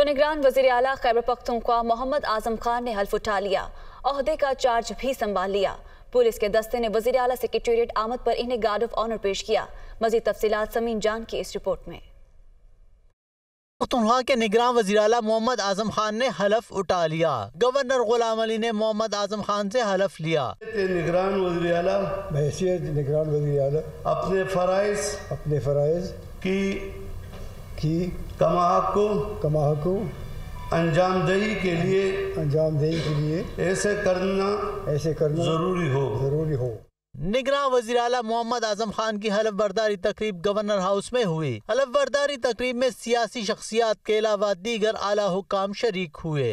तो निगरान वज़ीर आला खैबर पख्तूनख्वा मोहम्मद आजम खान ने हल्फ उठा लिया, ओहदे का चार्ज भी संभाल लिया। पुलिस के दस्ते ने वज़ीर आला सेक्रेटेरिएट आमद पर इन्हें गार्ड ऑफ ऑनर पेश किया। मज़ीद तफसीलात समीन जान की इस रिपोर्ट में। पख्तूनख्वा के निगरान वज़ीर आला मोहम्मद आजम खान ने हलफ उठा लिया। गवर्नर गुलाम अली ने मोहम्मद आजम खान से हलफ लिया। निगरान वज़ीर आला बहैसियत निगरान वज़ीर आला अपने फ़राइज़ की कमाहको अंजामदही के लिए ऐसे करना ज़रूरी हो। निगरान वज़ीर आला मोहम्मद आजम खान की हलफ बर्दारी तकरीब गवर्नर हाउस में हुई। हलफ बर्दारी तकरीब में सियासी शख्सियात के अलावा दीगर आला हुक्काम शरीक हुए।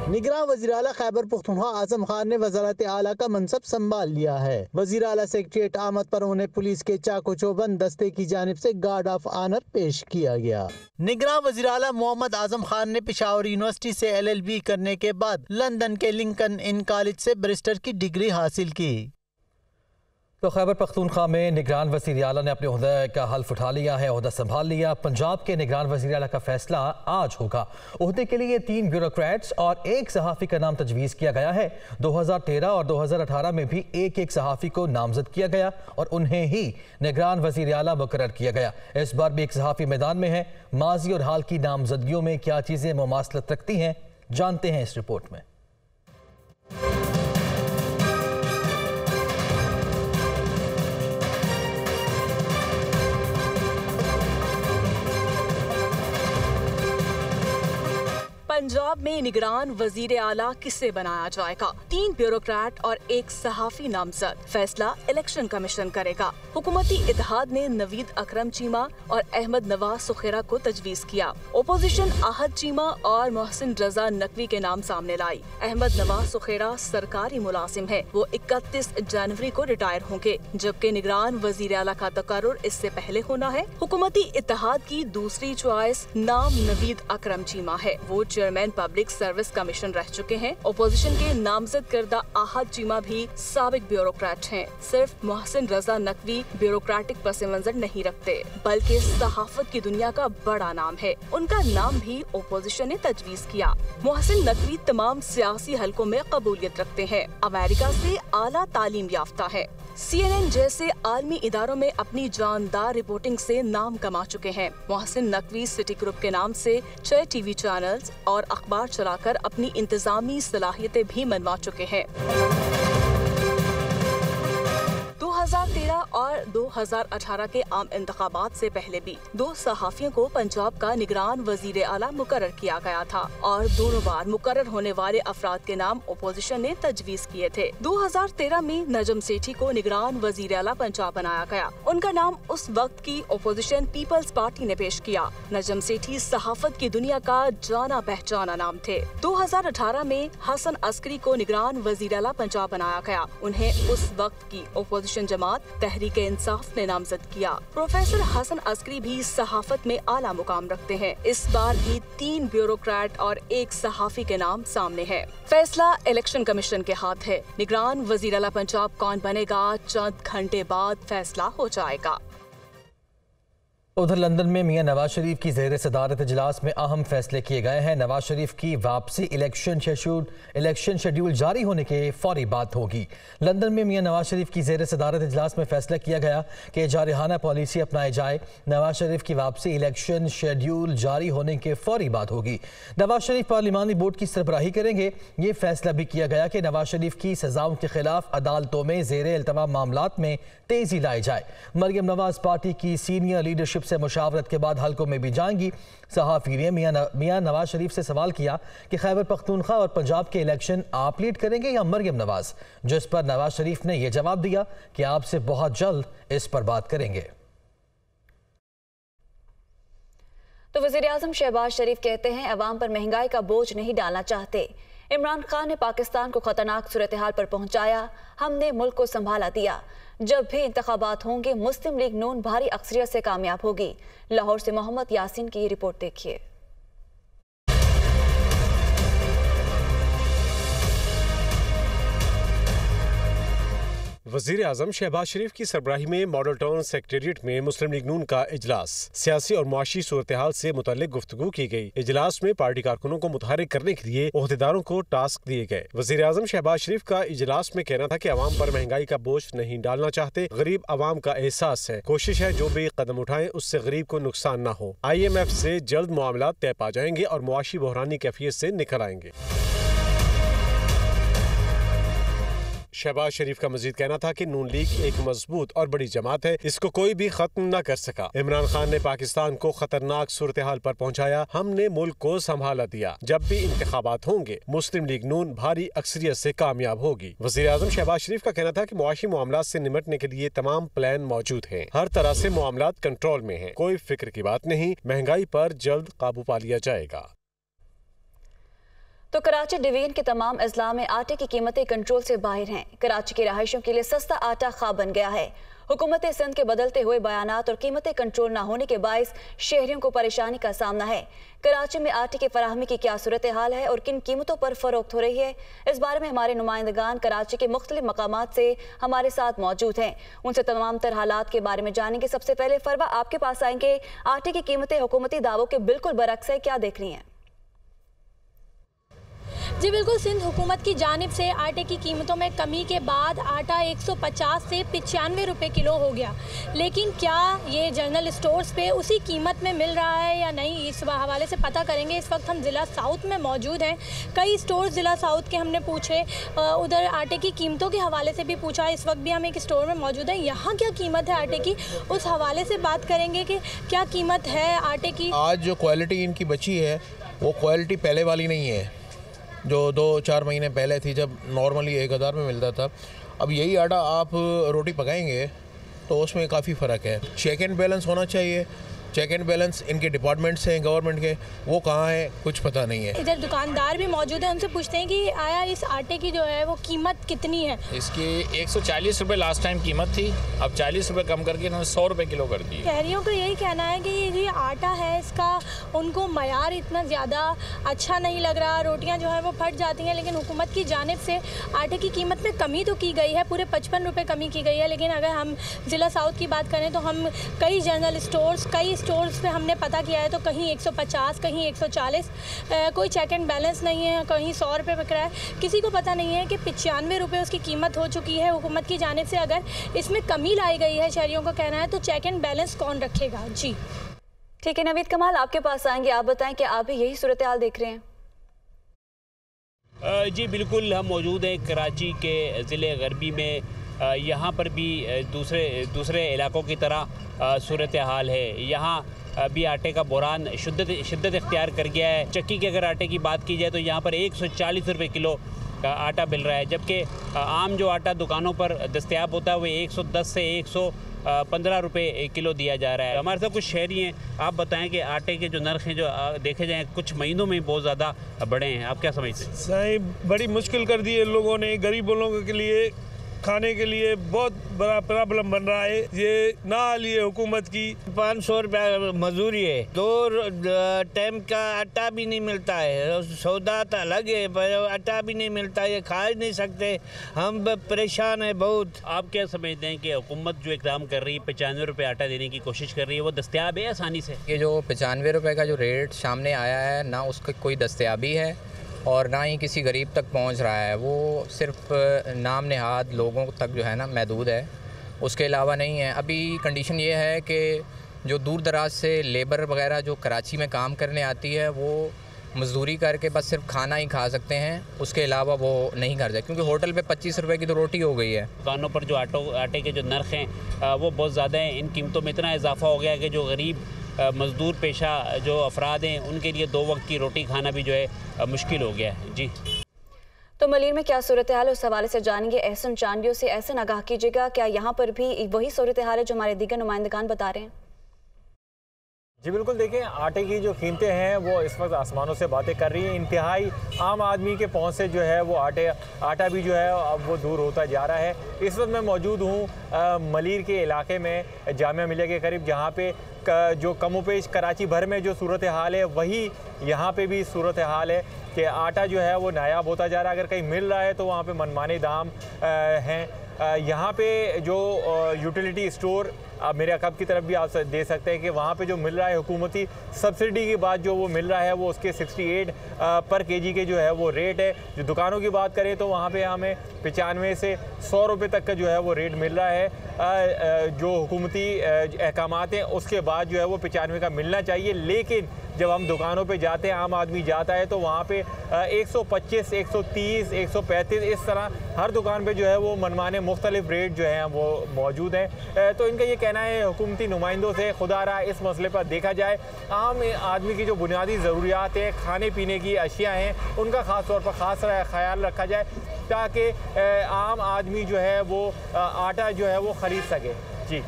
निगरान वज़ीर आला खैबर पख्तूनख्वा आजम खान ने वज़ारत आला का मनसब संभाल लिया है। वज़ीर आला सेक्रेटेरिएट आमद पर उन्हें पुलिस के चाको चौबंद दस्ते की जानिब से गार्ड ऑफ ऑनर पेश किया गया। निगरान वज़ीर आला मोहम्मद आजम खान ने पेशावर यूनिवर्सिटी से LLB करने के बाद लंदन के लिंकन इन कॉलेज से बैरिस्टर की डिग्री हासिल की। तो खैबर पख्तूनख्वा में निगरान वज़ीर आला ने अपने ओहदे का हल्फ उठा लिया है, ओहदा संभाल लिया। पंजाब के निगरान वज़ीर आला का फैसला आज होगा। ओहदे के लिए 3 ब्यूरोक्रेट्स और 1 सहाफ़ी का नाम तजवीज़ किया गया है। 2013 और 2018 में भी एक सहाफ़ी को नामजद किया गया और उन्हें ही निगरान वज़ीर आला मुकर्रर किया गया। इस बार भी एक सहाफ़ी मैदान में है। माजी और हाल की नामजदगियों में क्या चीज़ें मुमासलत रखती हैं, जानते हैं इस रिपोर्ट में। पंजाब में निगरान वजीर आला किसे बनाया जाएगा? 3 ब्यूरोक्रेट और 1 सहाफी नामजद। फैसला इलेक्शन कमीशन करेगा। हुकूमती इत्तेहाद ने नवीद अकरम चीमा और अहमद नवाज सुखेरा को तजवीज़ किया। ओपोजिशन आहद चीमा और मोहसिन रजा नकवी के नाम सामने लाई। अहमद नवाज सुखेरा सरकारी मुलाजिम है, वो 31 जनवरी को रिटायर होंगे, जबकि निगरान वजीर आला का तकर्रुर इससे पहले होना है। हुकूमती इत्तेहाद की दूसरी चॉइस नाम नवीद अकरम चीमा है, वो चेयरमैन पब्लिक सर्विस कमीशन रह चुके हैं। ओपोजिशन के नामजद करदा आहद चीमा भी साबिक ब्यूरोक्रेट हैं। सिर्फ मोहसिन रजा नकवी ब्यूरोक्रेटिक पस मंजर नहीं रखते, बल्कि सहाफत की दुनिया का बड़ा नाम है। उनका नाम भी ओपोजिशन ने तजवीज़ किया। मोहसिन नकवी तमाम सियासी हलकों में कबूलियत रखते हैं। अमेरिका से आला तालीम याफ्ता है। CNN जैसे आलमी इदारों में अपनी जानदार रिपोर्टिंग से नाम कमा चुके हैं। मोहसिन नकवी सिटी ग्रुप के नाम से 6 TV चैनल्स और अखबार चलाकर अपनी इंतजामी सलाहियतें भी मनवा चुके हैं। 2013 और 2018 के आम इंतखाबात से पहले भी 2 सहाफियों को पंजाब का निगरान वजीर आला मुकर्रर किया गया था और दोनों बार मुकर्रर होने वाले अफराद के नाम ओपोजिशन ने तजवीज़ किए थे। 2013 में नजम सेठी को निगरान वजीर आला पंजाब बनाया गया। उनका नाम उस वक्त की ओपोजिशन पीपल्स पार्टी ने पेश किया। नजम सेठी सहाफत की दुनिया का जाना पहचाना नाम थे। 2018 में हसन अस्करी को निगरान वजीर आला पंजाब बनाया गया। उन्हें उस वक्त की ओपोजिशन जमात तहरीक इंसाफ ने नामजद किया। प्रोफेसर हसन अस्करी भी सहाफत में आला मुकाम रखते हैं। इस बार भी 3 ब्यूरोक्रेट और 1 सहाफी के नाम सामने है। फैसला इलेक्शन कमीशन के हाथ है। निगरान वजीर आला पंजाब कौन बनेगा, चंद घंटे बाद फैसला हो जाएगा। उधर लंदन में मियां नवाज शरीफ की ज़ेर सदारत इजलास में अहम फैसले किए गए हैं। नवाज शरीफ की वापसी इलेक्शन शेड्यूल जारी होने के फौरी बाद होगी। लंदन में मियां नवाज शरीफ की ज़ेर सदारत इजलास में फैसला किया गया कि जारहाना पॉलिसी अपनाई जाए। नवाज शरीफ की वापसी इलेक्शन शेड्यूल जारी होने के फौरी बाद होगी। नवाज शरीफ पार्लिमानी बोर्ड की सरबराही करेंगे। ये फैसला भी किया गया कि नवाज शरीफ की सजाओं के खिलाफ अदालतों में ज़ेर इल्तवा मामलात में तेजी लाई जाए। मरियम नवाज पार्टी की सीनियर लीडरशिप से मुशावरत के बाद हल्कों में भी जाएंगी। सहाफ़ी ने मियां नवाज शरीफ से सवाल किया कि खैबर पख्तूनख्वा और पंजाब के इलेक्शन आप लीड करेंगे या मरियम नवाज, जिस पर नवाज शरीफ ने यह जवाब दिया कि आपसे बहुत जल्द इस पर बात करेंगे। तो वज़ीर आज़म शहबाज शरीफ कहते हैं अवाम पर महंगाई का बोझ नहीं डालना चाहते। इमरान खान ने पाकिस्तान को खतरनाक सूरत हाल पर पहुंचाया, हमने मुल्क को संभाला दिया। जब भी इंतखाबात होंगे मुस्लिम लीग नून भारी अक्सरियत से कामयाब होगी। लाहौर से मोहम्मद यासीन की रिपोर्ट देखिए। वज़ीर आज़म शहबाज शरीफ की सरबराही में मॉडल टाउन सेक्रेटेरिएट में मुस्लिम लीग नून का इजलास, सियासी और मुआशी सूरत हाल से मुताल्लिक गुफ्तगू की गई। इजलास में पार्टी कारकुनों को मुतहर्रिक करने के लिए ओहदेदारों को टास्क दिए गए। वज़ीर आज़म शहबाज शरीफ का इजलास में कहना था कि अवाम पर महंगाई का बोझ नहीं डालना चाहते, गरीब अवाम का एहसास है, कोशिश है जो भी कदम उठाएं उससे गरीब को नुकसान न हो। IMF से जल्द मामलात तय पा जाएंगे और मुआशी बहरानी कैफियत से निकल आएंगे। शहबाज शरीफ का मजीद कहना था कि नून लीग एक मजबूत और बड़ी जमात है, इसको कोई भी खत्म न कर सका। इमरान खान ने पाकिस्तान को खतरनाक सूरत हाल पर पहुंचाया, हमने मुल्क को संभाला दिया। जब भी इंतखाबात होंगे मुस्लिम लीग नून भारी अक्सरियत से कामयाब होगी। वज़ीर आज़म शहबाज शरीफ का कहना था कि मुआशी मामलात से निमटने के लिए तमाम प्लान मौजूद हैं, हर तरह से मामलात कंट्रोल में हैं, कोई फिक्र की बात नहीं, महंगाई पर जल्द काबू पा लिया जाएगा। तो कराची डिवीजन के तमाम अजला में आटे की कीमतें कंट्रोल से बाहर हैं। कराची के रहायशों के लिए सस्ता आटा ख्वाब बन गया है। हुकूमत सिंध के बदलते हुए बयानात और कीमतें कंट्रोल न होने के बायस शहरियों को परेशानी का सामना है। कराची में आटे की फराहमी की क्या सूरत हाल है और किन कीमतों पर फरोख्त हो रही है, इस बारे में हमारे नुमाइंदगान कराची के मुख्तलिफ मकामात से हमारे साथ मौजूद हैं। उनसे तमाम तर हालात के बारे में जानेंगे। सबसे पहले फरवा, आपके पास आएंगे। आटे की कीमतें हुकूमती दावों के बिल्कुल बरक्स है, क्या देख रही हैं? जी बिल्कुल, सिंध हुकूमत की जानिब से आटे की कीमतों में कमी के बाद आटा 150 से 95 रुपये किलो हो गया, लेकिन क्या ये जनरल स्टोर्स पे उसी कीमत में मिल रहा है या नहीं, इस हवाले से पता करेंगे। इस वक्त हम ज़िला साउथ में मौजूद हैं। कई स्टोर ज़िला साउथ के हमने पूछे, उधर आटे की कीमतों के हवाले से भी पूछा। इस वक्त भी हम एक स्टोर में मौजूद हैं, यहाँ क्या कीमत है आटे की, उस हवाले से बात करेंगे कि क्या कीमत है आटे की। आज जो क्वालिटी इनकी बची है वो क्वालिटी पहले वाली नहीं है, जो 2-4 महीने पहले थी जब नॉर्मली 1000 में मिलता था। अब यही आटा आप रोटी पकाएंगे तो उसमें काफ़ी फ़र्क है। चेक एंड बैलेंस होना चाहिए। चेक एंड बैलेंस इनके डिपार्टमेंट से हैं गवर्नमेंट के, वो कहाँ है कुछ पता नहीं है। इधर दुकानदार भी मौजूद है, उनसे पूछते हैं कि आया इस आटे की जो है वो कीमत कितनी है। इसकी 140 रुपये लास्ट टाइम कीमत थी, अब 40 रुपये कम करके इन्होंने 100 रुपये किलो कर दी। शहरियों का यही कहना है कि ये जो आटा है इसका उनको मयार इतना ज़्यादा अच्छा नहीं लग रहा, रोटियाँ जो है वो फट जाती हैं। लेकिन हुकूमत की जानिब से आटे की कीमत में कमी तो की गई है, पूरे 55 रुपये कमी की गई है। लेकिन अगर हम ज़िला साउथ की बात करें तो हम कई जनरल स्टोर्स, कई स्टोर्स पे हमने पता किया है तो कहीं 150, कहीं 140, कोई चेक एंड बैलेंस नहीं है, कहीं 100 रुपये बिक रहा है। किसी को पता नहीं है कि 95 रुपये उसकी कीमत हो चुकी है। हुकूमत की जानिब से अगर इसमें कमी लाई गई है, शहरियों को कहना है, तो चेक एंड बैलेंस कौन रखेगा। जी ठीक है, नवीद कमाल आपके पास आएंगे। आप बताएं कि आप भी यही सूरत हाल देख रहे हैं? जी बिल्कुल, हम मौजूद हैं कराची के ज़िले गरबी में। यहाँ पर भी दूसरे इलाकों की तरह सूरत हाल है। यहाँ भी आटे का बहरान शिद्दत इख्तियार कर गया है। चक्की के अगर आटे की बात की जाए तो यहाँ पर 140 रुपये किलो आटा मिल रहा है, जबकि आम जो आटा दुकानों पर दस्तयाब होता है वो 110 से 115 रुपये किलो दिया जा रहा है। हमारे साथ कुछ शहरी हैं, आप बताएं कि आटे के जो नर्ख हैं जो देखे जाएँ कुछ महीनों में बहुत ज़्यादा बढ़े हैं, आप क्या समझते हैं? सही बड़ी मुश्किल कर दी है लोगों ने, गरीब लोगों के लिए खाने के लिए बहुत बड़ा प्रॉब्लम बन रहा है। ये ना लिए हुकूमत की 500 रुपया मजदूरी है, 2 टाइम का आटा भी नहीं मिलता है। सौदा तो अलग है पर आटा भी नहीं मिलता है, ये खा ही नहीं सकते, हम परेशान है बहुत। आप क्या समझते हैं कि हुकूमत जो इकदाम कर रही है 95 रुपये आटा देने की कोशिश कर रही है, वो दस्तयाब है आसानी से? ये जो 95 रुपये का जो रेट सामने आया है ना, उसकी कोई दस्तयाबी है और ना ही किसी गरीब तक पहुंच रहा है। वो सिर्फ नाम नहाद लोगों तक जो है ना महदूद है, उसके अलावा नहीं है। अभी कंडीशन ये है कि जो दूर दराज से लेबर वगैरह जो कराची में काम करने आती है वो मजदूरी करके बस सिर्फ खाना ही खा सकते हैं, उसके अलावा वो नहीं कर सकते, क्योंकि होटल पे 25 रुपये की तो रोटी हो गई है। दुकानों पर जो आटे के जो नर्ख हैं वो बहुत ज़्यादा हैं। इन कीमतों में इतना इजाफा हो गया है कि जो गरीब मज़दूर पेशा जो अफराद हैं उनके लिए 2 वक्त की रोटी खाना भी जो है मुश्किल हो गया है। जी तो मलीर में क्या सूरत हाल है, उस हवाले से जानेंगे एहसन चांडियों से। एहसन, आगाह कीजिएगा, क्या यहाँ पर भी वही सूरत हाल है जो हमारे दीगर नुमाइंदगान बता रहे हैं? जी बिल्कुल, देखें आटे की जो कीमतें हैं वो इस वक्त आसमानों से बातें कर रही हैं। इंतहाई आम आदमी के पहुंच से जो है वो आटा भी जो है अब वो दूर होता जा रहा है। इस वक्त मैं मौजूद हूँ मलीर के इलाके में, जामिया मिलिया के करीब, जहाँ पे जो कमोपेश कराची भर में जो सूरत हाल है वही यहाँ पे भी सूरत हाल है। कि आटा जो है वो नायाब होता जा रहा है। अगर कहीं मिल रहा है तो वहाँ पे मनमाने दाम हैं। यहाँ पे जो यूटिलिटी स्टोर आप मेरे अकब की तरफ भी आप दे सकते हैं कि वहाँ पे जो मिल रहा है हुकूमती सब्सिडी के बाद जो वो मिल रहा है वो उसके 68 पर केजी के जो है वो रेट है। जो दुकानों की बात करें तो वहाँ पे हमें 95 से 100 रुपये तक का जो है वो रेट मिल रहा है। जो हुकूमती अहकामात हैं उसके बाद जो है वो 95 का मिलना चाहिए, लेकिन जब हम दुकानों पे जाते हैं, आम आदमी जाता है तो वहाँ पे 125, 130, 135 इस तरह हर दुकान पे जो है वो मनमाने मुख्तलिफ रेट जो हैं वो मौजूद हैं। तो इनका ये कहना है हुकूमती नुमाइंदों से खुदा रहा इस मसले पर देखा जाए, आम आदमी की जो बुनियादी ज़रूरियात हैं, खाने पीने की अशिया हैं, उनका ख़ास तौर पर ख़ास ख्याल रखा जाए ताकि आम आदमी जो है वो आटा जो है वो ख़रीद सके। जी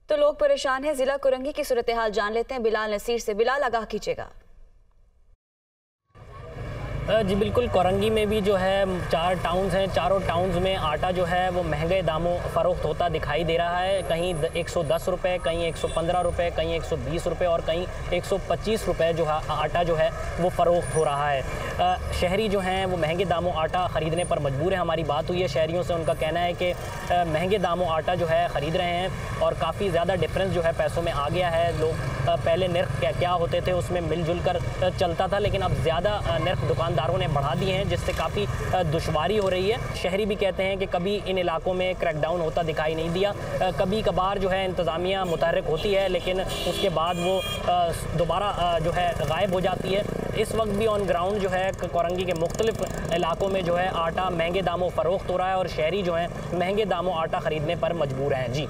तो लोग परेशान हैं। जिला कुरंगी की सूरत हाल जान लेते हैं बिलाल नसीर से। बिलाल, आगाह कीजिएगा। जी बिल्कुल, कोरंगी में भी जो है 4 टाउन्स हैं। चारों टाउन्स में आटा जो है वो महंगे दामों फ़रोख्त होता दिखाई दे रहा है। कहीं 110 रुपये, कहीं 115 रुपये, कहीं 120 रुपये और कहीं 125 रुपये जो है आटा जो है वो फ़रोख्त हो रहा है। शहरी जो हैं वो महंगे दामों आटा ख़रीदने पर मजबूर है। हमारी बात हुई है शहरियों से, उनका कहना है कि महंगे दामों आटा जो है ख़रीद रहे हैं और काफ़ी ज़्यादा डिफरेंस जो है पैसों में आ गया है। लोग पहले निर्ख क्या होते थे उसमें मिलजुल कर चलता था, लेकिन अब ज़्यादा निर्ख दुकानदारों ने बढ़ा दिए हैं जिससे काफ़ी दुश्वारी हो रही है। शहरी भी कहते हैं कि कभी इन इलाकों में क्रैकडाउन होता दिखाई नहीं दिया, कभी कभार जो है इंतज़ामिया मुतहर्रिक होती है लेकिन उसके बाद वो दोबारा जो है गायब हो जाती है। इस वक्त भी ऑन ग्राउंड जो है कोरंगी के मुख्तलिफ इलाकों में जो है आटा महंगे दामों फ़रोख्त हो रहा है और शहरी जो है महंगे दामों आटा ख़रीदने पर मजबूर हैं। जी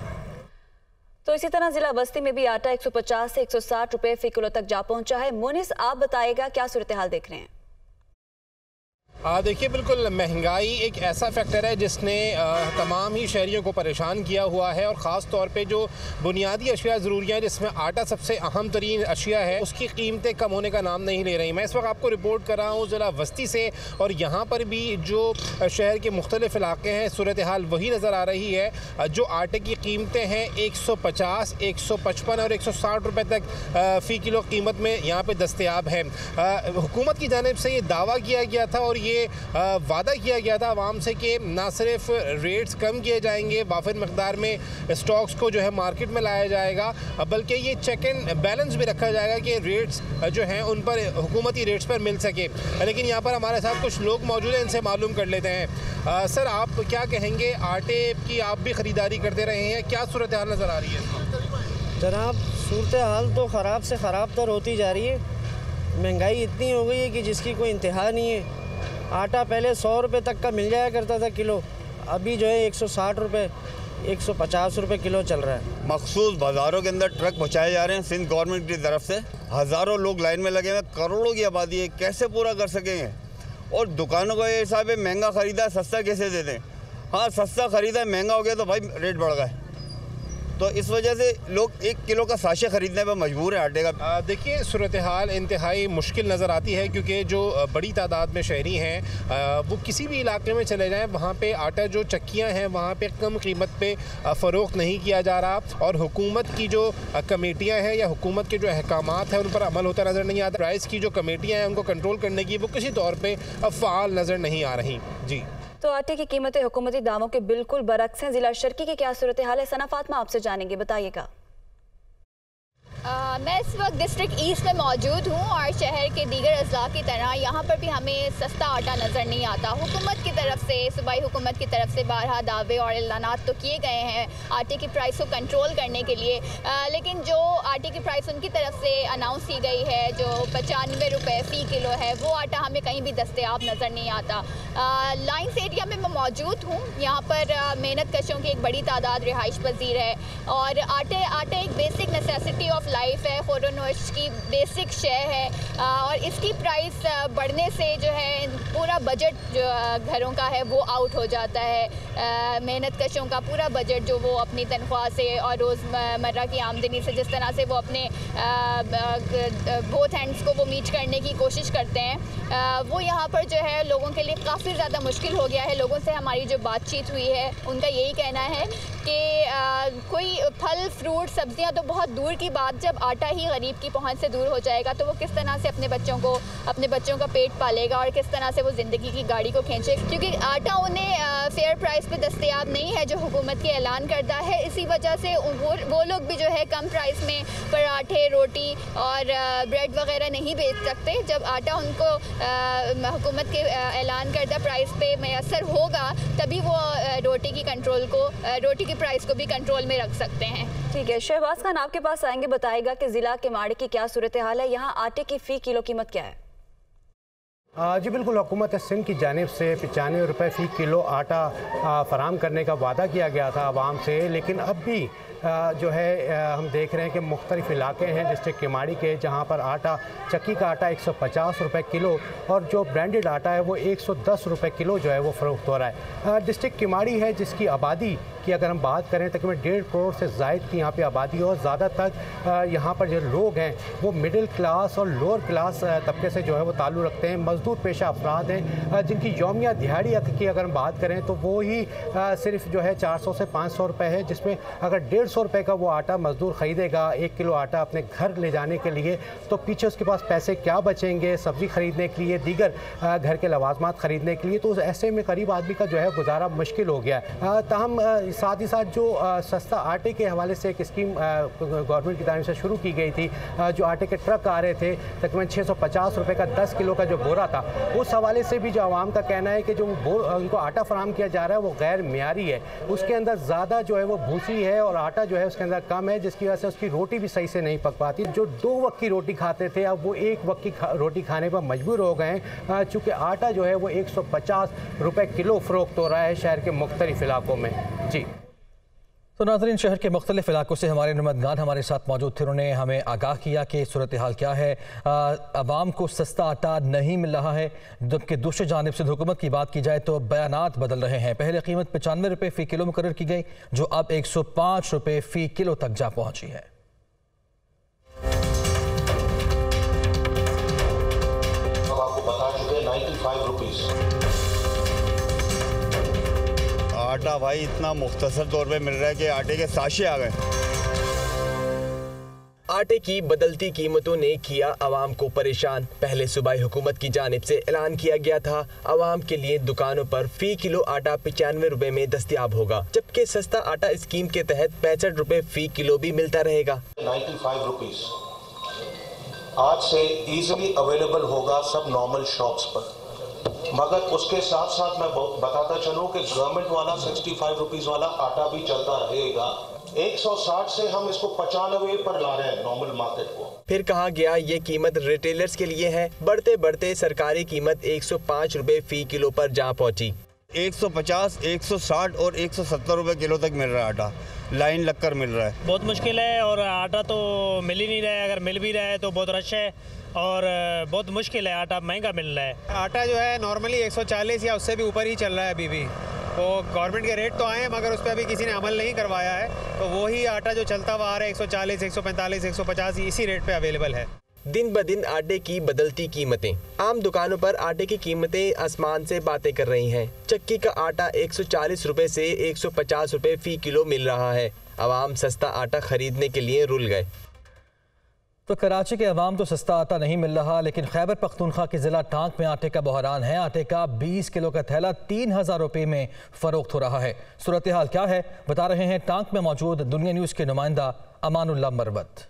तो इसी तरह जिला बस्ती में भी आटा 150 से 160 रुपये फ़ी किलो तक जा पहुंचा है। मुनिस, आप बताइएगा क्या सूरत हाल देख रहे हैं? देखिए, बिल्कुल महंगाई एक ऐसा फैक्टर है जिसने तमाम ही शहरियों को परेशान किया हुआ है और ख़ास तौर पे जो बुनियादी अशिया ज़रूरियाँ जिसमें आटा सबसे अहम तरीन अशिया है उसकी कीमतें कम होने का नाम नहीं ले रही। मैं इस वक्त आपको रिपोर्ट कर रहा हूँ ज़िला बस्ती से और यहाँ पर भी जो शहर के मुख्तलिफ इलाके हैं सूरत हाल वही नज़र आ रही है। जो आटे की कीमतें हैं 150, 155 और 160 रुपये तक फ़ी किलो कीमत में यहाँ पर दस्तयाब है। हुकूमत की जानिब से ये दावा किया गया था और ये वादा किया गया था आवाम से कि ना सिर्फ रेट्स कम किए जाएंगे, वाफिर मकदार में स्टॉक्स को जो है मार्केट में लाया जाएगा, बल्कि ये चेक एंड बैलेंस भी रखा जाएगा कि रेट्स जो हैं उन पर हुकूमती रेट्स पर मिल सके। लेकिन यहाँ पर हमारे साथ कुछ लोग मौजूद हैं, इनसे मालूम कर लेते हैं। सर, आप क्या कहेंगे, आटे की आप भी ख़रीदारी करते रहे हैं, क्या सूरत हाल नज़र आ रही है? जनाब, सूरत हाल तो ख़राब से ख़राब तर होती जा रही है। महंगाई इतनी हो गई है कि जिसकी कोई इंतहा नहीं है। आटा पहले 100 रुपये तक का मिल जाया करता था किलो, अभी जो है 160 रुपये, 150 रुपये किलो चल रहा है। मखसूस बाज़ारों के अंदर ट्रक पहुँचाए जा रहे हैं सिंध गवर्नमेंट की तरफ से। हज़ारों लोग लाइन में लगे हुए, करोड़ों की आबादी है, कैसे पूरा कर सकेंगे? और दुकानों का ये हिसाब है महंगा ख़रीदा सस्ता कैसे दे दें? हाँ, सस्ता ख़रीदा महंगा हो गया तो भाई रेट बढ़ गए, तो इस वजह से लोग 1 किलो का साशे ख़रीदने पर मजबूर है आटे का। देखिए, सूरत हाल इंतहाई मुश्किल नज़र आती है क्योंकि जो बड़ी तादाद में शहरी हैं वो किसी भी इलाके में चले जाएं, वहाँ पे आटा जो चक्कियाँ हैं वहाँ पे कम कीमत पे फ़रोख्त नहीं किया जा रहा और हुकूमत की जो कमेटियाँ हैं या हुकूमत के जो अहकामात हैं उन पर अमल होता नज़र नहीं आता। प्राइस की जो कमेटियाँ हैं उनको कंट्रोल करने की वो किसी तौर पर फ़ाल नज़र नहीं आ रही। जी तो आटे की कीमतें हुकूमती दामों के बिल्कुल बरक्स हैं। जिला शर्की की क्या सूरत हाल है, सना फातिमा आपसे जानेंगे, बताइएगा। मैं इस वक्त डिस्ट्रिक्ट ईस्ट में मौजूद हूँ और शहर के दीगर अज़ला की तरह यहाँ पर भी हमें सस्ता आटा नज़र नहीं आता। हुकूमत की तरफ से, सूबाई हुकूमत की तरफ से बारहा दावे और ऐलानात तो किए गए हैं आटे की प्राइस को कंट्रोल करने के लिए, लेकिन जो आटे की प्राइस उनकी तरफ से अनाउंस की गई है जो 95 रुपये फ़ी किलो है, वो आटा हमें कहीं भी दस्तयाब नज़र नहीं आता। लाइन्स एरिया में मैं मौजूद हूँ, यहाँ पर मेहनत कशों की एक बड़ी तादाद रिहाइश पजीर है और आटे एक बेसिक नेसेसिटी ऑफ लाइफ है, खुरोनोश की बेसिक शय है और इसकी प्राइस बढ़ने से जो है पूरा बजट जो घरों का है वो आउट हो जाता है। मेहनत कशों का पूरा बजट जो वो अपनी तनख्वाह से और रोज़मर्रा की आमदनी से जिस तरह से वो अपने बोथ हैंड्स को वो मीट करने की कोशिश करते हैं, वो यहाँ पर जो है लोगों के लिए काफ़ी ज़्यादा मुश्किल हो गया है। लोगों से हमारी जो बातचीत हुई है उनका यही कहना है कि कोई फल फ्रूट सब्जियां तो बहुत दूर की बात जब आटा ही गरीब की पहुंच से दूर हो जाएगा तो वो किस तरह से अपने बच्चों का पेट पालेगा और किस तरह से वो ज़िंदगी की गाड़ी को खींचे, क्योंकि आटा उन्हें फेयर प्राइस पे दस्तयाब नहीं है जो हुकूमत के ऐलान करता है। इसी वजह से वो लोग भी जो है कम प्राइस में पराठे, रोटी और ब्रेड वगैरह नहीं बेच सकते। जब आटा उनको हुकूमत के ऐलान करदा प्राइस पे मैसर होगा तभी वो रोटी की प्राइस को भी कंट्रोल में रख सकते हैं। ठीक है, शहबाज खान आपके पास आएंगे, बताएगा कि जिला केमाड़ी की क्या सूरत हाल है, यहाँ आटे की फ़ी किलो कीमत क्या है? जी बिल्कुल, हुकूमत सिंध की जानिब से 95 रुपये फ़ी किलो आटा फराम करने का वादा किया गया था आवाम से, लेकिन अब भी जो है हम देख रहे हैं कि मुख्तलिफ इलाके हैं डिस्ट्रिक्ट केमाड़ी के जहाँ पर आटा, चक्की का आटा 150 रुपये किलो और जो ब्रांडेड आटा है वो 110 रुपये किलो जो है वो फ़रोख्त हो रहा है। डिस्ट्रिक्ट केमाड़ी है जिसकी आबादी की अगर हम बात करें तकरीबन 1.5 करोड़ से ज़ायद की यहाँ पे आबादी है और ज़्यादातर यहाँ पर जो लोग हैं वो मिडिल क्लास और लोअर क्लास तबके से जो है वो ताल्लुक़ रखते हैं। मज़दूर पेशा अफराद हैं जिनकी यौमिया दिहाड़ी की अगर हम बात करें तो वो ही सिर्फ जो है 400 से 500 रुपये है, जिसमें अगर 150 रुपये का वो आटा मज़दूर ख़रीदेगा 1 किलो आटा अपने घर ले जाने के लिए, तो पीछे उसके पास पैसे क्या बचेंगे सब्ज़ी ख़रीदने के लिए, दीगर घर के लवाजमात ख़रीदने के लिए। तो ऐसे में गरीब आदमी का जो है गुजारा मुश्किल हो गया है। ताहम साथ ही साथ जो सस्ता आटे के हवाले से एक स्कीम गवर्नमेंट की तरफ से शुरू की गई थी, जो आटे के ट्रक आ रहे थे तकरीबन 650 रुपये का 10 किलो का जो बोरा था, उस हवाले से भी जो आवाम का कहना है कि जो उनको आटा फराम किया जा रहा है वो गैर मियारी है, उसके अंदर ज़्यादा जो है वो भूसी है और आटा जो है उसके अंदर कम है, जिसकी वजह से उसकी रोटी भी सही से नहीं पक पाती। जो 2 वक्त की रोटी खाते थे अब वो 1 वक्त की रोटी खाने पर मजबूर हो गए हैं, चूँकि आटा जो है वो 150 रुपये किलो फ़रोख्त हो रहा है शहर के मुख्तलिफ इलाकों में। जी तो नाज़रीन, शहर के मुख्तलिफ इलाकों से हमारे नुमाइंदगान हमारे साथ मौजूद थे, उन्होंने हमें आगाह किया कि सूरत हाल क्या है। आवाम को सस्ता आटा नहीं मिल रहा है, जबकि दूसरी जानिब से हुकूमत की बात की जाए तो बयानात बदल रहे हैं। पहले कीमत 95 रुपये फ़ी किलो मुकर्रर की गई, जो अब 105 रुपये फ़ी किलो तक जा पहुँची है। आपको बता चुके 95 रुपीज़ आटा भाई इतना मुख्तसर तौर पे मिल रहा है कि आटे के साशे आ गए। आटे की बदलती कीमतों ने किया आवाम को परेशान। पहले सूबाई हुकूमत की जानिब से ऐलान किया गया था आवाम के लिए दुकानों पर फ़ी किलो आटा 95 रुपए में दस्तयाब होगा, जबकि सस्ता आटा स्कीम के तहत 65 रुपए फ़ी किलो भी मिलता रहेगा। 95 रुपीज़ आज से इजीली अवेलेबल होगा सब नॉर्मल शॉप्स पर, मगर उसके साथ साथ मैं बताता चलूं कि गवर्नमेंट वाला 65 रुपीज़ वाला आटा भी चलता रहेगा। 160 से हम इसको 95 पर ला रहे हैं नॉर्मल मार्केट को। फिर कहा गया ये कीमत रिटेलर्स के लिए है। बढ़ते बढ़ते सरकारी कीमत 105 रुपए फ़ी किलो पर जा पहुंची। 150, 160 और 170 रुपए किलो तक मिल रहा है आटा, लाइन लगकर मिल रहा है। बहुत मुश्किल है और आटा तो मिल ही नहीं रहा है, अगर मिल भी रहा है तो बहुत रश है और बहुत मुश्किल है, आटा महंगा मिल रहा है। आटा जो है नॉर्मली 140 या उससे भी ऊपर ही चल रहा है अभी भी। तो गवर्नमेंट के रेट तो आए हैं मगर उस पर अभी किसी ने अमल नहीं करवाया है, तो वही आटा जो चलता हुआ आ रहा है 140, 145, 150 इसी रेट पे अवेलेबल है। दिन ब दिन आटे की बदलती कीमतें। आम दुकानों पर आटे की कीमतें आसमान से बातें कर रही हैं। चक्की का आटा 140 रुपए से 150 रुपए फ़ी किलो मिल रहा है। आवाम सस्ता आटा खरीदने के लिए रुल गए। तो कराची के अवाम तो सस्ता आटा नहीं मिल रहा, लेकिन खैबर पख्तूनख्वा के ज़िला टांक में आटे का बहरान है। आटे का 20 किलो का थैला 3000 रुपये में फ़रोख्त हो रहा है। सूरत हाल क्या है बता रहे हैं टांक में मौजूद दुनिया न्यूज़ के नुमाइंदा अमानुल्लाह मरवत।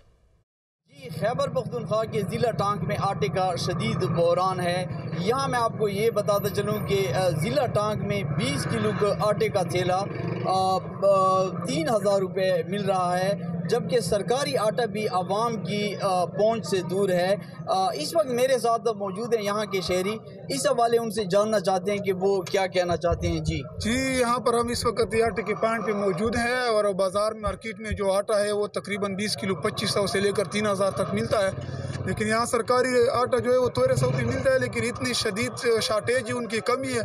खैबर पख्तूनख्वा के ज़िला टांक में आटे का शदीद बहरान है। यहाँ मैं आपको ये बताता चलूँ कि ज़िला टांक में 20 किलो का आटे का थैला 3000 रुपये मिल रहा है, जबकि सरकारी आटा भी आवाम की पहुंच से दूर है। इस वक्त मेरे साथ मौजूद हैं यहाँ के शहरी, इस हवाले उनसे जानना चाहते हैं कि वो क्या कहना चाहते हैं। जी यहाँ पर हम इस वक्त आटे के पॉइंट पे मौजूद हैं और बाज़ार मार्केट में जो आटा है वो तकरीबन 20 किलो 2500 से लेकर 3000 तक मिलता है, लेकिन यहाँ सरकारी आटा जो है वो 1300 भी मिलता है, लेकिन इतनी शदीद शार्टेज है, उनकी कमी है,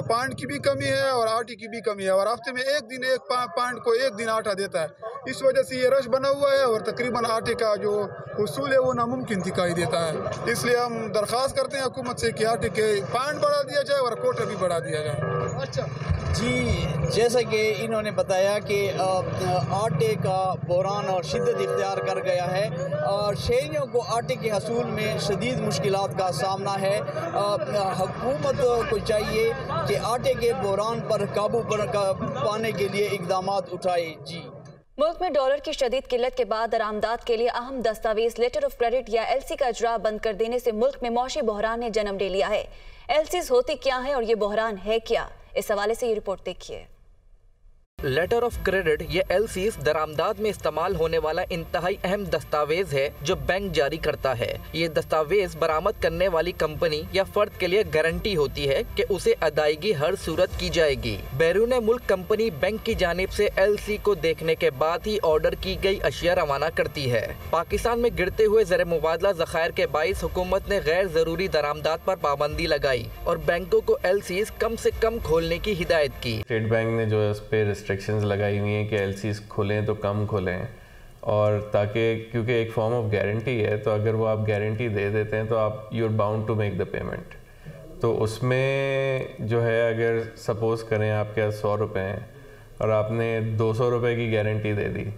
पॉइंट की भी कमी है और आटे की भी कमी है, और हफ्ते में एक दिन एक पॉइंट को एक दिन आटा देता है। इस वजह से ये रश बना हुआ है और तकरीबन आटे का जो हुसूल है वो नामुमकिन दिखाई देता है। इसलिए हम दरख्वास्त करते हैं हुकूमत से कि आटे के पाउंड बढ़ा दिया जाए और कोटा भी बढ़ा दिया जाए। अच्छा जी, जैसा कि इन्होंने बताया कि आटे का बहरान और शिद्दत इख्तियार कर गया है और शहरियों को आटे के हसूल में शदीद मुश्किलात का सामना है। हुकूमत को चाहिए कि आटे के बहरान पर काबू पाने के लिए इक़दाम उठाए। जी, मुल्क में डॉलर की शदीद किल्लत के बाद दरामदात के लिए अहम दस्तावेज लेटर ऑफ क्रेडिट या LC का इजरा बंद कर देने से मुल्क में मौशी बहरान ने जन्म ले लिया है। LCs होती क्या है और ये बहरान है क्या, इस हवाले से ये रिपोर्ट देखिए। लेटर ऑफ क्रेडिट या LCs दरामदात में इस्तेमाल होने वाला इंतहाई अहम दस्तावेज है जो बैंक जारी करता है। ये दस्तावेज बरामद करने वाली कंपनी या फर्द के लिए गारंटी होती है कि उसे अदायगी हर सूरत की जाएगी। बैरून मुल्क कंपनी बैंक की जानिब से LC को देखने के बाद ही ऑर्डर की गई अशिया रवाना करती है। पाकिस्तान में गिरते हुए ज़र मुबादला ज़खायर के बाइस हुकूमत ने गैर ज़रूरी दरामदात पर पाबंदी लगाई और बैंकों को LCs कम से कम खोलने की हिदायत की। स्टेट बैंक ने जो है उस पर रिस्ट्रिक्शंस लगाई हुई हैं कि LCs खोलें तो कम खोलें, और ताकि क्योंकि एक फॉर्म ऑफ गारंटी है तो अगर वो आप गारंटी दे देते हैं तो आप you are bound to make the payment. तो उसमें जो है अगर सपोज़ करें आपके पास 100 रुपये हैं और आपने 200 रुपये की गारंटी दे दी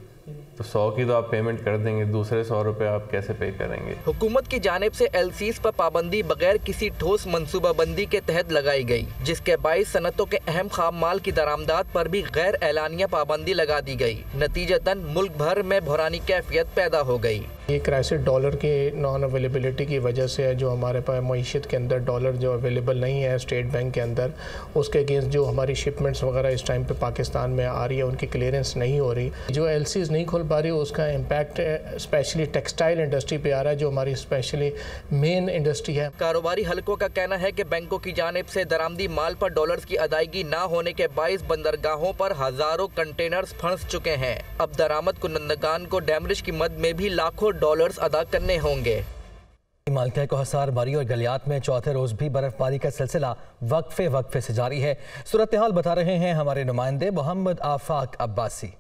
तो 100 की तो आप पेमेंट कर देंगे, दूसरे 100 रुपये आप कैसे पे करेंगे। हुकूमत की जानिब से LCs पर पाबंदी बगैर किसी ठोस मनसूबाबंदी के तहत लगाई गई, जिसके बाइस सनतों के अहम खाम माल की दरामदात पर भी गैर एलानिया पाबंदी लगा दी गई। नतीजतन मुल्क भर में बहरानी कैफियत पैदा हो गई। ये क्राइसिस डॉलर के नॉन अवेलेबिलिटी की वजह से है, जो हमारे पास मईशत के अंदर डॉलर जो अवेलेबल नहीं है स्टेट बैंक के अंदर, उसके अगेंस्ट जो हमारी शिपमेंट्स वगैरह इस टाइम पे पाकिस्तान में आ रही है उनकी क्लियरेंस नहीं हो रही। जो LCs नहीं खोल पा रही उसका इम्पैक्ट स्पेशली टेक्सटाइल इंडस्ट्री पे आ रहा है जो हमारी स्पेशली मेन इंडस्ट्री है। कारोबारी हलकों का कहना है कि बैंकों की जानिब से दरामदी माल पर डॉलर्स की अदायगी न होने के बाइस बंदरगाहों पर हजारों कंटेनर्स फंस चुके हैं। अब दरामद कुनंदगान को डैमरेज की मद में भी लाखों डॉलर्स अदा करने होंगे। मालका को हसार बारी और गलियात में चौथे रोज भी बर्फबारी का सिलसिला वक्फे से जारी है। सूरत हाल बता रहे हैं हमारे नुमाइंदे मोहम्मद आफाक अब्बासी।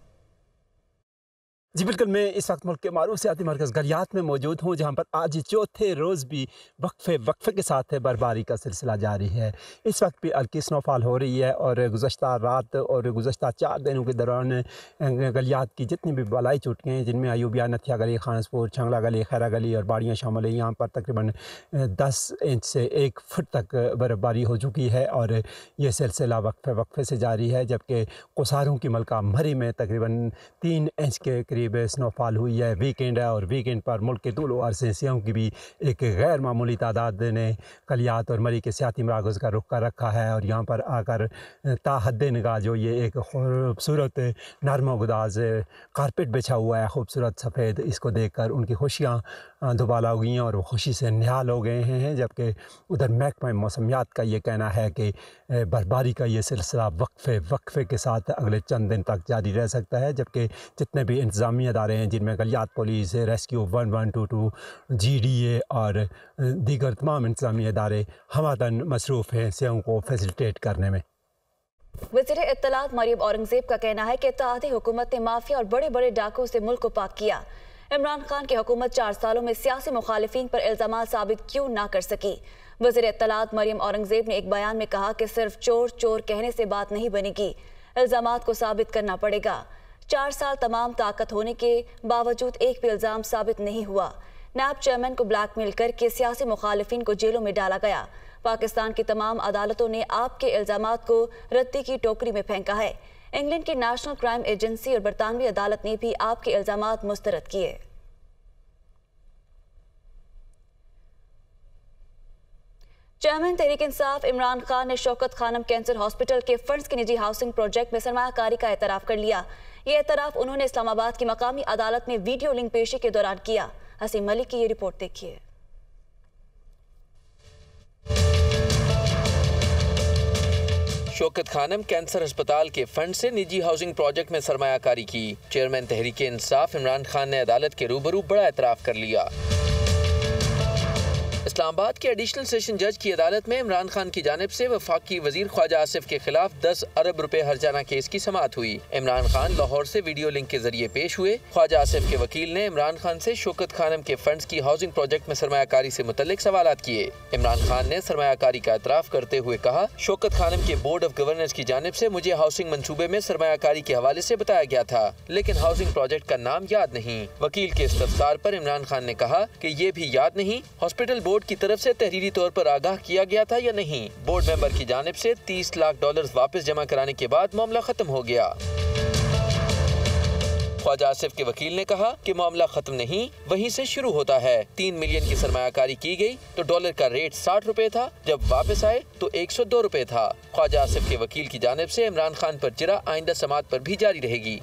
जी बिल्कुल, मैं इस वक्त मुल्क के मारूफ सियाती मरकज़ गलियात में मौजूद हूँ, जहाँ पर आज चौथे रोज़ भी वक्फे के साथ बर्फबारी का सिलसिला जारी है। इस वक्त भी हल्की स्नोफॉल हो रही है और गुज़श्ता रात और गुज़श्ता 4 दिनों के दौरान गलियात की जितनी भी बलाई चोटियाँ हैं, जिनमें अयूबिया, नथिया गली, खानसपुर, छंगला गली, खैरा गली और बाड़ियाँ शामिल है, यहाँ पर तकरीबन 10 इंच से 1 फुट तक बर्फबारी हो चुकी है और ये सिलसिला वक्फे से जारी है। जबकि कुसारों की मलका मरी में तकरीबन 3 इंच के स्नोफॉल हुई है। वीकेंड है और वीकेंड पर मुल्क के दूर अरसे सियाहों की भी एक गैर मामूली तादाद ने गलियात और मरी के सियाती मराकज़ का रुख कर रखा है और यहाँ पर आकर ताहद निगाह जो ये एक खूबसूरत नरम गुदाज कारपेट बिछा हुआ है, खूबसूरत सफ़ेद, इसको देख कर उनकी खुशियाँ दुबाला हो गई हैं और वो खुशी से निहाल हो गए हैं। जबकि उधर महकमा मौसमियात का ये कहना है कि बर्फबारी का ये सिलसिला वक्फे के साथ अगले चंद दिन तक जारी रह सकता है। जबकि जितने भी इंतज़ामी अदारे हैं, जिनमें गलियात पुलिस, रेस्क्यू 1122, GDA और दीगर तमाम इंतज़ामी अदारे हमादन मसरूफ़ हैं सियाहों को फैसिलिटेट करने में। वज़ीर इत्तलात मरियम औरंगज़ेब का कहना है कि इत्तेहादी हुकूमत ने माफिया और बड़े बड़े डाकुओं से मुल्क को पाक किया। इमरान खान की हुकूमत 4 सालों में सियासी मुखालिफिन पर इल्ज़ामात साबित क्यों ना कर सकी। वज़ीर इत्तलात मरियम औरंगज़ेब ने एक बयान में कहा कि सिर्फ चोर चोर कहने से बात नहीं बनेगी, इल्ज़ामात को साबित करना पड़ेगा। 4 साल तमाम ताकत होने के बावजूद एक भी इल्ज़ाम साबित नहीं हुआ। नैब चेयरमैन को ब्लैकमेल करके सियासी मुखालिफिन को जेलों में डाला गया। पाकिस्तान की तमाम अदालतों ने आपके इल्ज़ामात को रद्दी की टोकरी में फेंका है। इंग्लैंड की नेशनल क्राइम एजेंसी और बरतानवी अदालत ने भी आपके इल्ज़ामात मुस्तरद किए। चेयरमैन तहरीक इंसाफ इमरान खान ने शौकत खानम कैंसर हॉस्पिटल के फंड्स के निजी हाउसिंग प्रोजेक्ट में सरमायाकारी का एतराफ़ कर लिया। ये एतराफ़ उन्होंने इस्लामाबाद की मकामी अदालत में वीडियो लिंक पेशी के दौरान किया। हसीम मलिक की ये रिपोर्ट देखिए। शौकत खानम कैंसर अस्पताल के फंड से निजी हाउसिंग प्रोजेक्ट में सरमायाकारी की। चेयरमैन तहरीक इंसाफ इमरान खान ने अदालत के रूबरू बड़ा एतराफ़ कर लिया। इस्लामाबाद के एडिशनल सेशन जज की अदालत में इमरान खान की जानिब से वफाकी वजीर ख्वाजा आसिफ के खिलाफ 10 अरब रुपए हर्जाना केस की समाअत हुई। इमरान खान लाहौर से वीडियो लिंक के जरिए पेश हुए। ख्वाजा आसिफ के वकील ने इमरान खान से शौकत खानम के फंड्स की हाउसिंग प्रोजेक्ट में सरमायाकारी से मुतल्लिक सवालात किए। इमरान खान ने सरमायाकारी का एतराफ करते हुए कहा, शौकत खानम के बोर्ड ऑफ गवर्नर्स की जानिब से मुझे हाउसिंग मंसूबे में सरमायाकारी के हवाले से बताया गया था, लेकिन हाउसिंग प्रोजेक्ट का नाम याद नहीं। वकील के इस्तफसार पर इमरान खान ने कहा कि ये भी याद नहीं हॉस्पिटल बोर्ड की तरफ से तहरीरी तौर पर आगाह किया गया था या नहीं। बोर्ड मेंबर की जानिब से $30 लाख वापस जमा कराने के बाद मामला खत्म हो गया। ख्वाजा आसिफ के वकील ने कहा कि मामला खत्म नहीं, वहीं से शुरू होता है। 3 मिलियन की सरमायाकारी की गई तो डॉलर का रेट 60 रुपए था, जब वापस आए तो 102 रुपए था। ख्वाजा आसिफ के वकील की जानिब से इमरान खान पर जिरा आइंदा समाअत पर भी जारी रहेगी।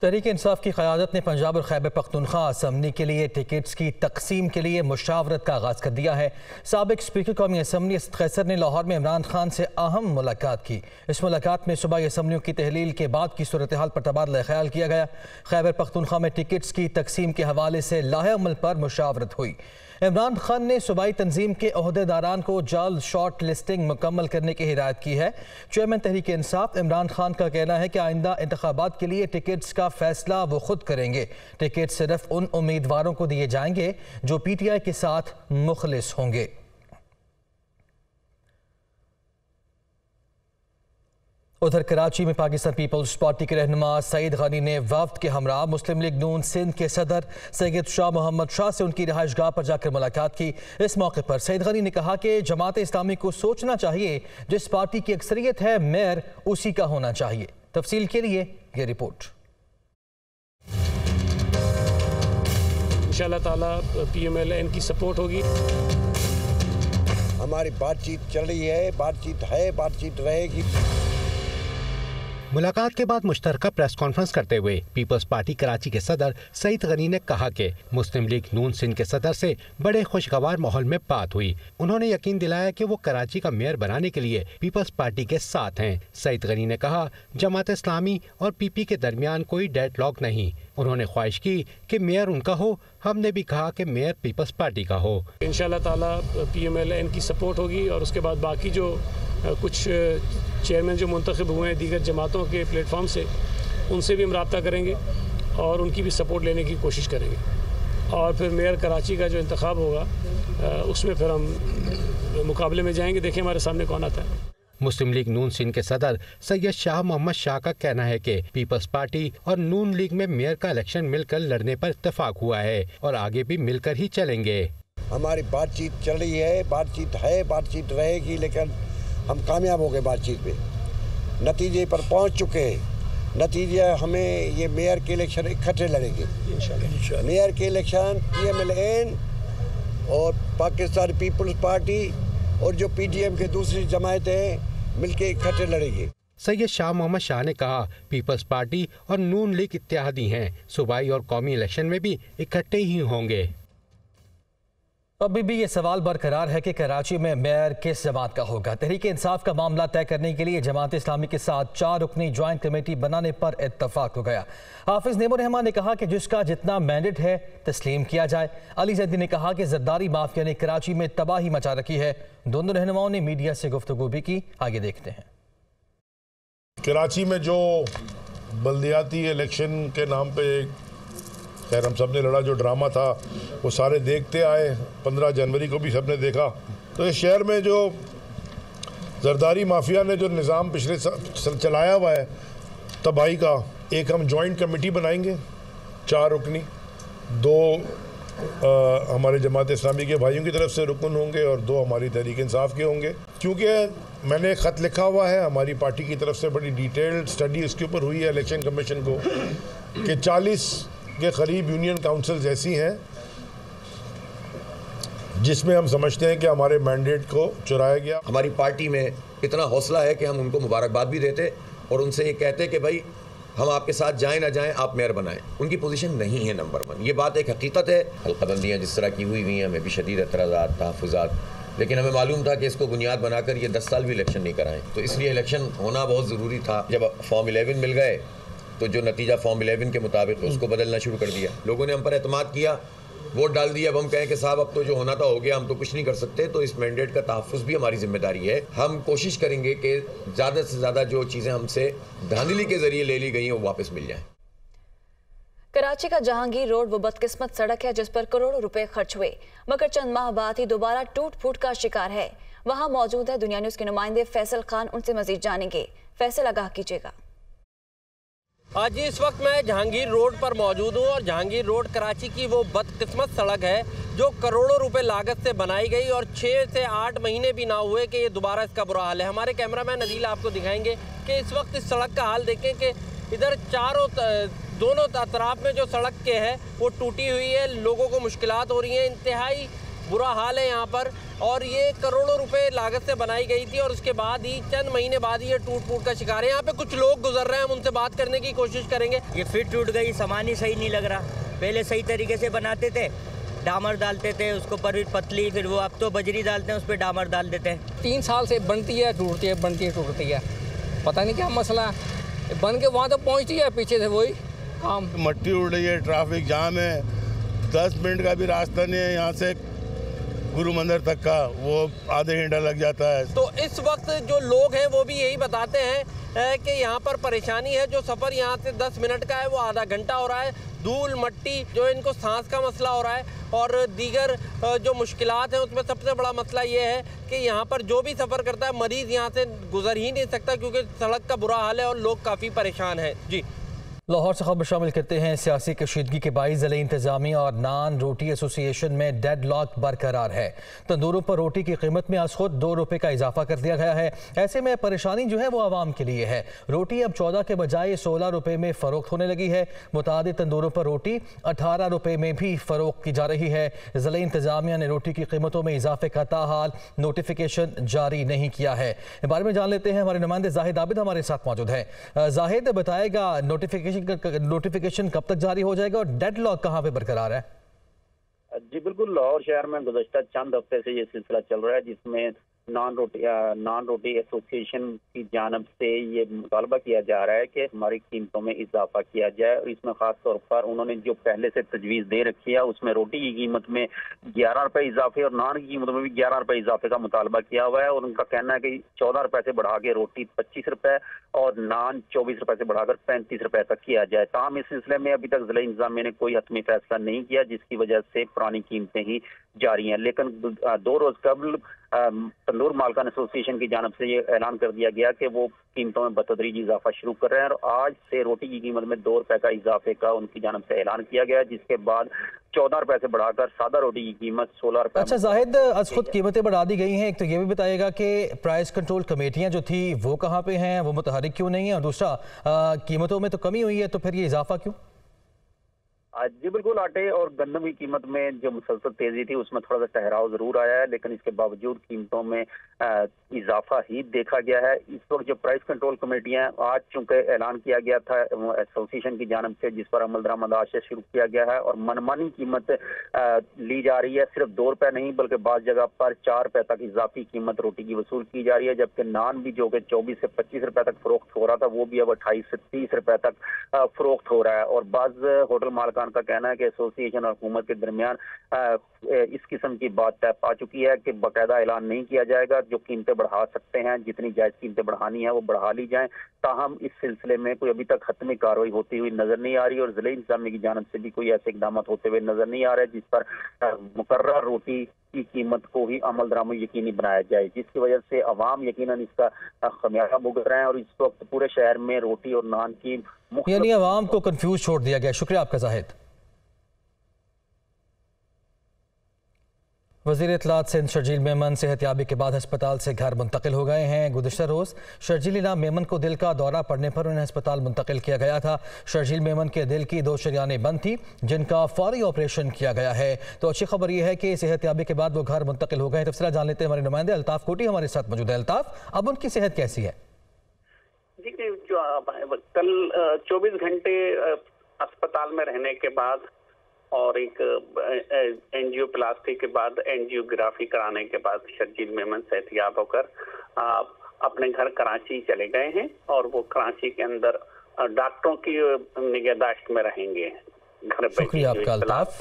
तहरीक इंसाफ की क़यादत ने पंजाब और खैबर पख्तूनख्वा असम्बली के लिए टिकट्स की तकसीम के लिए मुशावरत का आगाज़ कर दिया है। साबिक स्पीकर कौमी असम्बली असद कैसर ने लाहौर में इमरान खान से अहम मुलाकात की। इस मुलाकात में सूबाई असम्बलियों की तहलील के बाद की सूरत हाल पर तबादला ख्याल किया गया। खैबर पख्तूनख्वा में टिकट्स की तकसीम के हवाले से लाहे अमल पर मुशावरत हुई। इमरान खान ने सूबाई तंजीम के अहदेदारान को जल्द शॉर्ट लिस्टिंग मुकम्मल करने की हिदायत की है। चेयरमैन तहरीक इंसाफ इमरान खान का कहना है कि आइंदा इंतखाबात के लिए टिकट्स का फैसला वो खुद करेंगे। टिकट सिर्फ उन उम्मीदवारों को दिए जाएंगे जो PTI के साथ मुखलिस होंगे। उधर कराची में पाकिस्तान पीपल्स पार्टी के रहनुमा सईद गनी ने वफ्द के हमरा मुस्लिम लीग नून सिंध के सदर सैयद शाह मोहम्मद शाह से उनकी रिहाइशगाह पर जाकर मुलाकात की। इस मौके पर सईद गनी ने कहा कि जमात इस्लामी को सोचना चाहिए जिस पार्टी की अक्सरियत है मेयर उसी का होना चाहिए। तफसील के लिए ये रिपोर्ट। इंशाअल्लाह ताला PMLN की सपोर्ट होगी। हमारी बातचीत चल रही है, बातचीत रहेगी। मुलाकात के बाद मुश्तरका प्रेस कॉन्फ्रेंस करते हुए पीपल्स पार्टी कराची के सदर सईद गनी ने कहा कि मुस्लिम लीग नून सिंध के सदर से बड़े खुशगवार माहौल में बात हुई। उन्होंने यकीन दिलाया कि वो कराची का मेयर बनाने के लिए पीपल्स पार्टी के साथ हैं। सईद गनी ने कहा, जमात इस्लामी और PP के दरमियान कोई डेडलॉक नहीं। उन्होंने ख्वाहिश की कि मेयर उनका हो, हमने भी कहा कि मेयर पीपल्स पार्टी का हो। इंशाअल्लाह ताला PMLN की सपोर्ट होगी और उसके बाद बाकी जो कुछ चेयरमैन जो मुंतखब हुए हैं दीगर जमातों के प्लेटफॉर्म से, उनसे भी हम रब्ता करेंगे और उनकी भी सपोर्ट लेने की कोशिश करेंगे। और फिर मेयर कराची का जो इंतखाब होगा उसमें फिर हम मुकाबले में जाएंगे, देखें हमारे सामने कौन आता है। मुस्लिम लीग नून सिंध के सदर सैयद शाह मोहम्मद शाह का कहना है कि पीपल्स पार्टी और नून लीग में मेयर का इलेक्शन मिलकर लड़ने पर इत्तेफाक हुआ है और आगे भी मिलकर ही चलेंगे। हमारी बातचीत चल रही है, बातचीत रहेगी, लेकिन हम कामयाब हो गए बातचीत पे, नतीजे पर पहुंच चुके हैं। नतीजा हमें ये मेयर के इलेक्शन इकट्ठे लड़ेंगे इंशाल्लाह। मेयर के इलेक्शन PMLN और पाकिस्तान पीपल्स पार्टी और जो PTM के दूसरी जमायतें मिलके इकट्ठे लड़ेंगे। सैयद शाह मोहम्मद शाह ने कहा, पीपल्स पार्टी और नून लीग इत्तेहादी हैं, सूबाई और कौमी इलेक्शन में भी इकट्ठे ही होंगे। अभी भी ये सवाल बरकरार है कि कराची में मेयर किस जमात का होगा। तहरीक इंसाफ का मामला तय करने के लिए जमात इस्लामी के साथ 4 रुकनी ज्वाइंट कमेटी बनाने पर इत्तफाक हो गया। हाफिज नेमो रहमान ने कहा कि जिसका जितना मैंडेट है तस्लीम किया जाए। अली जैदी ने कहा कि जरदारी माफिया ने कराची में तबाही मचा रखी है। दोनों रहनुमाओं ने मीडिया से गुफ्तगू भी की, आगे देखते हैं। कराची में जो बल्दियाती इलेक्शन के नाम पे खैर हम सब ने लड़ा, जो ड्रामा था वो सारे देखते आए। 15 जनवरी को भी सब ने देखा। तो इस शहर में जो जरदारी माफिया ने जो निज़ाम पिछले चलाया हुआ है तबाही का, एक हम जॉइंट कमेटी बनाएंगे 4 रुकनी, 2 हमारे जमात इस्लामी के भाइयों की तरफ से रुकन होंगे और 2 हमारी तहरीक इंसाफ के होंगे। क्योंकि मैंने एक ख़त लिखा हुआ है, हमारी पार्टी की तरफ से बड़ी डिटेल्ड स्टडी इसके ऊपर हुई है इलेक्शन कमीशन को, कि 40 के करीब यूनियन काउंसिल्स ऐसी हैं जिसमें हम समझते हैं कि हमारे मैंडेट को चुराया गया। हमारी पार्टी में इतना हौसला है कि हम उनको मुबारकबाद भी देते और उनसे ये कहते कि भाई हम आपके साथ जाएं ना जाएं, आप मेयर बनाएं। उनकी पोजीशन नहीं है नंबर 1, ये बात एक हकीकत है। हल्काबंदियाँ जिस तरह की हुई हैं, हमें भी शदीद एतराज़ात, तहफ़्फ़ुज़ात, लेकिन हमें मालूम था कि इसको बुनियाद बनाकर ये 10 साल भी इलेक्शन नहीं कराएं, तो इसलिए इलेक्शन होना बहुत ज़रूरी था। जब फॉर्म 11 मिल गए तो जो नतीजा फॉर्म 11 के मुताबिक उसको बदलना शुरू कर दिया। लोगों ने हम पर एतमाद किया वोट डाल दिया, अब हम कहें कि साहब अब तो जो होना था हो गया, हम तो कुछ नहीं कर सकते। तो इस मैंडेट का तहफ़्फ़ुज़ भी हमारी जिम्मेदारी है। हम कोशिश करेंगे कि ज़्यादा से ज़्यादा जो चीज़ें हमसे धांधली के ज़रिए ले ली गई हैं वो वापस मिल जाएँ। कराची का जहांगीर रोड वो बदकिस्मत सड़क है जिस पर करोड़ों रुपए खर्च हुए, मगर चंद माह बाद ही दोबारा टूट फूट का शिकार है। वहां मौजूद है दुनिया न्यूज़ के नुमाइंदे फैसल खान, उनसे मजीद जानेंगे। फैसल, आगाह कीजिएगा। आज इस वक्त मैं जहांगीर रोड पर मौजूद हूँ और जहांगीर रोड कराची की वो बदकिस्मत सड़क है जो करोड़ों रुपए लागत से बनाई गई और 6 से 8 महीने भी ना हुए कि ये दोबारा इसका बुरा हाल है। हमारे कैमरामैन अदील आपको दिखाएंगे कि इस वक्त इस सड़क का हाल देखें कि इधर दोनों तरफ में जो सड़क के है वो टूटी हुई है, लोगों को मुश्किलात हो रही हैं, इंतहाई बुरा हाल है यहाँ पर। और ये करोड़ों रुपए लागत से बनाई गई थी और उसके बाद ही चंद महीने बाद ही ये टूट फूट का शिकार है। यहाँ पे कुछ लोग गुजर रहे हैं, हम उनसे बात करने की कोशिश करेंगे। ये फिर टूट गई, सामान ही सही नहीं लग रहा। पहले सही तरीके से बनाते थे, डामर डालते थे, उसके ऊपर भी पतली, फिर वो अब तो बजरी डालते हैं, उस पर डामर डाल देते हैं। 3 साल से बनती है, टूटती है, बनती है, टूटती है, पता नहीं क्या मसला है। बन के वहाँ तक पहुँचती है, पीछे से वही काम। मट्टी उड़ रही है, ट्रैफिक जाम है, 10 मिनट का भी रास्ता नहीं है यहाँ से गुरु मंदिर तक का, वो आधे घंटा लग जाता है। तो इस वक्त जो लोग हैं वो भी यही बताते हैं कि यहाँ पर परेशानी है। जो सफ़र यहाँ से 10 मिनट का है वो आधा घंटा हो रहा है। धूल मट्टी जो इनको सांस का मसला हो रहा है और दीगर जो मुश्किलात हैं उसमें सबसे बड़ा मसला ये है कि यहाँ पर जो भी सफ़र करता है मरीज़ यहाँ से गुजर ही नहीं सकता क्योंकि सड़क का बुरा हाल है और लोग काफ़ी परेशान हैं। जी, लाहौर से खबर शामिल करते हैं। सियासी कशीदगी के बाइस ज़िले इंतजामिया और नान रोटी एसोसिएशन में डेड लॉक बरकरार है। तंदूरों पर रोटी की कीमत में आज खुद 2 रुपये का इजाफा कर दिया गया है। ऐसे में परेशानी जो है वो आवाम के लिए है। रोटी अब 14 के बजाय 16 रुपये में फ़रोख्त होने लगी है। मुतादिद तंदूरों पर रोटी 18 रुपये में भी फ़रोख्त की जा रही है। ज़िले इंतजामिया ने रोटी की कीमतों में इजाफे का ताहाल नोटिफिकेशन जारी नहीं किया है। इस बारे में जान लेते हैं, हमारे नुमाइंदे जाहिद आबिद हमारे साथ मौजूद हैं। जाहिद, बताएगा नोटिफिकेशन कब तक जारी हो जाएगा और डेडलॉक कहां पे बरकरार है? जी बिल्कुल, लाहौर शहर में गुज़श्ता चंद हफ्ते से ये सिलसिला चल रहा है जिसमें नॉन रोटी एसोसिएशन की जानब से ये मुतालबा किया जा रहा है कि हमारी कीमतों में इजाफा किया जाए। और इसमें ख़ास तौर पर उन्होंने जो पहले से तजवीज़ दे रखी है उसमें रोटी की कीमत में 11 रुपये इजाफे और नान की कीमत में भी 11 रुपये इजाफे का मुतालबा किया हुआ है। और उनका कहना है कि 14 रुपये से बढ़ा के रोटी 25 रुपये और नान 24 रुपये से बढ़ाकर 35 रुपये तक किया जाए। ताहम इस सिलसिले में अभी तक ज़िला इंतज़ामिया ने कोई हतमी फैसला नहीं किया जिसकी वजह से पुरानी कीमतें ही जारी हैं। लेकिन 2 रोज़ कबल तंदूर मालकान एसोसिएशन की जानब से ये ऐलान कर दिया गया कि वो कीमतों में बतदरीज इजाफा शुरू कर रहे हैं और आज से रोटी की कीमत में 2 रुपये का इजाफे का उनकी जानब से ऐलान किया गया, जिसके बाद 14 रुपये से बढ़ाकर सादा रोटी की कीमत 16 रुपये। अच्छा जाहिद, आज खुद कीमतें बढ़ा दी गई हैं। एक तो ये भी बताइएगा कि प्राइस कंट्रोल कमेटियां जो थी वो कहाँ पे हैं, वो मुतहरिक क्यों नहीं है, और दूसरा कीमतों में तो कमी हुई है तो फिर ये इजाफा क्यों? जी बिल्कुल, आटे और गंदम की कीमत में जो मुसलसल तेजी थी उसमें थोड़ा सा ठहराव जरूर आया है, लेकिन इसके बावजूद कीमतों में इजाफा ही देखा गया है। इस वक्त जो प्राइस कंट्रोल कमेटियां, आज चूंकि ऐलान किया गया था एसोसिएशन की जानब से जिस पर अमल दरामद आज से शुरू किया गया है और मनमानी कीमत ली जा रही है। सिर्फ 2 रुपये नहीं बल्कि बाज़ जगह पर 4 रुपये तक इजाफी कीमत रोटी की वसूल की जा रही है, जबकि नान भी जो कि 24 से 25 रुपये तक फरोख्त हो रहा था वो भी अब 28 से 30 रुपये तक फरोख्त हो रहा है। और बाज़ होटल मालकान का कहना है कि एसोसिएशन और हुकूमत के दरमियान इस किस्म की बात तय पा चुकी है कि बाकायदा ऐलान नहीं किया जाएगा। जो कीमतें बढ़ा सकते हैं, जितनी जायज़ कीमतें बढ़ानी है वो बढ़ा ली जाएं। ताहम इस सिलसिले में कोई अभी तक हतमी कार्रवाई होती हुई नजर नहीं आ रही और ज़िले इंतज़ामिया की जानब से भी कोई ऐसे इक़दाम होते हुए नजर नहीं आ रहे जिस पर मुकर्रर रोटी की कीमत को ही अमल दरामद यकीनी बनाया जाए, जिसकी वजह से अवाम यकीनन इसका खमियाजा भुगत रहे हैं। और इस वक्त पूरे शहर में रोटी और नान की यानी अवाम को कंफ्यूज छोड़ दिया गया। शुक्रिया आपका जाहिद। वज़ीर इत्तलात सिंध शर्जील मेमन सेहतियाबी के बाद अस्पताल से घर मुंतकिल हो गए हैं। गुज़िश्ता रोज़ शर्जील इनाम मेमन को दिल का दौरा पड़ने पर उन्हें अस्पताल मुंतकिल किया गया था। शर्जील मेमन के दिल की 2 शरियानें बंद थी जिनका फौरी ऑपरेशन किया गया है। तो अच्छी खबर यह है कि सेहतियाबी के बाद वो घर मुंतकिल हो गए। तफसीलात जान लेते हैं, हमारे नुमाइंदे अल्ताफ़ कोटी हमारे साथ मौजूद है। अल्ताफ़, अब उनकी सेहत कैसी है? जी, जो कल 24 घंटे अस्पताल में रहने के बाद और एक एंजियोप्लास्टी के बाद एंजियोग्राफी कराने के बाद शर्जील मेमन सेहतियाब होकर अपने घर कराची चले गए हैं और वो कराची के अंदर डॉक्टरों की निगहदाश्त में रहेंगे। घर पे शुक्रिया आपका अल्ताफ।